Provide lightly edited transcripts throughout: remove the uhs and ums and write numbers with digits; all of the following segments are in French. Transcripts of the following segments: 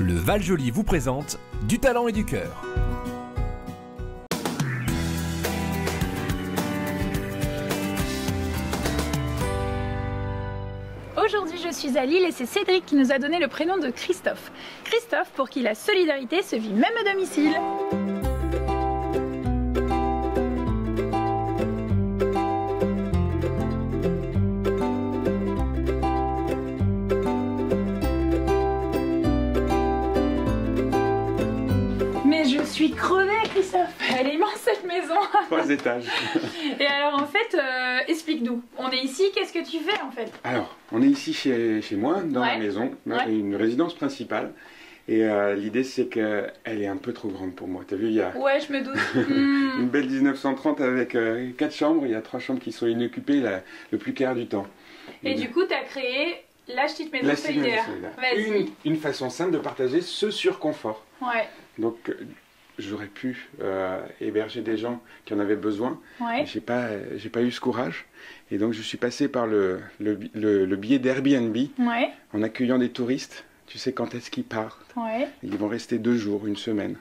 Le Val-Joli vous présente du talent et du cœur. Aujourd'hui, je suis à Lille et c'est Cédric qui nous a donné le prénom de Christophe. Christophe, pour qui la solidarité se vit même à domicile. Mais je suis crevée, Christophe. Elle est immense cette maison. 3 étages. Et alors en fait, explique-nous. On est ici, qu'est-ce que tu fais en fait? Alors, on est ici chez moi, dans la maison, une résidence principale. Et l'idée c'est qu'elle est un peu trop grande pour moi. T'as vu, il y a Ouais, je me doute. une belle 1930 avec 4 chambres. Il y a 3 chambres qui sont inoccupées le plus clair du temps. Et du coup, tu as créé la petite maison solidaire. Vas-y. Une façon simple de partager ce surconfort. Ouais. Donc, j'aurais pu héberger des gens qui en avaient besoin. Ouais. J'ai pas eu ce courage. Et donc, je suis passé par le biais d'Airbnb en accueillant des touristes. Tu sais quand est-ce qu'ils partent. Ouais. Ils vont rester 2 jours, une semaine.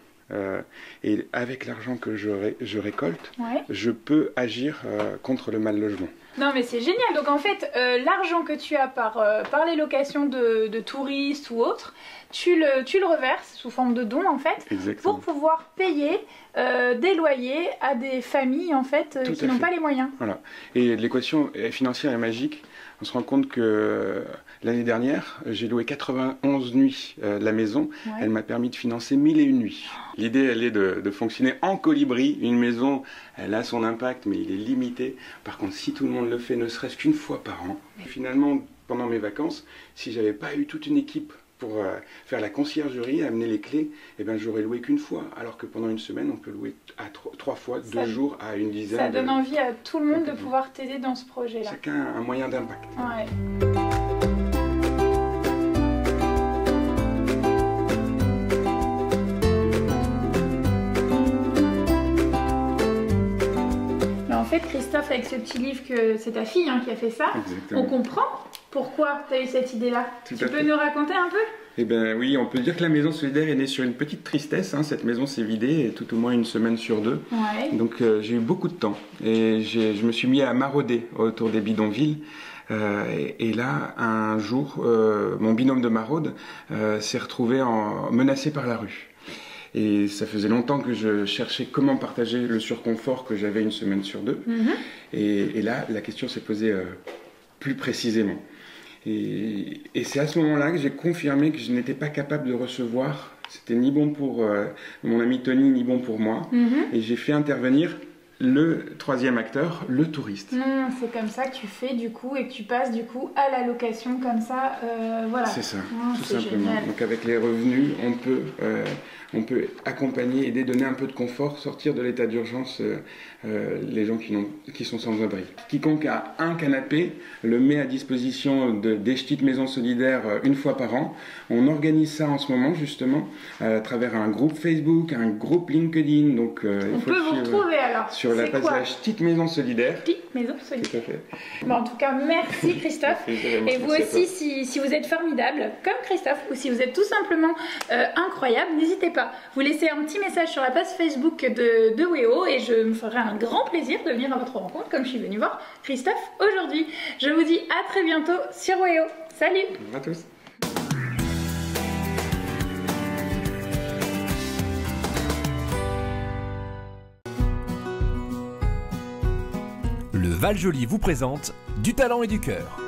Et avec l'argent que je récolte, je peux agir contre le mal logement. Non mais c'est génial, donc en fait l'argent que tu as par les locations de touristes ou autres, tu le reverses sous forme de dons en fait. Exactement. Pour pouvoir payer des loyers à des familles en fait qui n'ont pas les moyens. Voilà, et l'équation financière est magique. On se rend compte que l'année dernière, j'ai loué 91 nuits la maison. Elle m'a permis de financer 1001 nuits. L'idée, elle est de fonctionner en colibri. Une maison, elle a son impact, mais il est limité. Par contre, si tout le monde le fait, ne serait-ce qu'une fois par an, finalement, pendant mes vacances, si j'avais pas eu toute une équipe pour faire la conciergerie, amener les clés, eh ben, j'aurais loué qu'une fois. Alors que pendant une semaine, on peut louer à 3 fois, 2 jours à une dizaine. Ça donne envie à tout le monde de pouvoir t'aider dans ce projet-là. Chacun a un moyen d'impact. Ouais. En fait, Christophe, avec ce petit livre, que c'est ta fille qui a fait ça, on comprend pourquoi tu as eu cette idée-là. Tu peux nous raconter un peu? Eh bien oui, on peut dire que la maison solidaire est née sur une petite tristesse. Cette maison s'est vidée tout au moins une semaine sur 2. Donc j'ai eu beaucoup de temps et je me suis mis à marauder autour des bidonvilles. Et là, un jour, mon binôme de maraude s'est retrouvé menacé par la rue. Et ça faisait longtemps que je cherchais comment partager le surconfort que j'avais une semaine sur 2. Et là, la question s'est posée plus précisément. Et c'est à ce moment-là que j'ai confirmé que je n'étais pas capable de recevoir. C'était ni bon pour mon ami Tony, ni bon pour moi. Et j'ai fait intervenir le 3e acteur, le touriste. C'est comme ça que tu fais du coup et que tu passes du coup à la location comme ça, voilà. C'est ça, tout simplement. Génial. Donc avec les revenus, on peut accompagner, aider, donner un peu de confort, sortir de l'état d'urgence les gens qui sont sans abri. Quiconque a un canapé le met à disposition des petites maisons solidaires une fois par an. On organise ça en ce moment justement à travers un groupe Facebook, un groupe LinkedIn. Donc on peut vous retrouver alors sur la page Petite Maison Solidaire. Petite Maison Solidaire. Tout à fait. Bon, en tout cas, merci Christophe. Et vous aussi, si vous êtes formidable comme Christophe ou si vous êtes tout simplement incroyable, n'hésitez pas. Vous laissez un petit message sur la page Facebook de WEO et je me ferai un grand plaisir de venir à votre rencontre comme je suis venue voir Christophe aujourd'hui. Je vous dis à très bientôt sur WEO. Salut! Bonjour à tous. Le Val-Joli vous présente du talent et du cœur.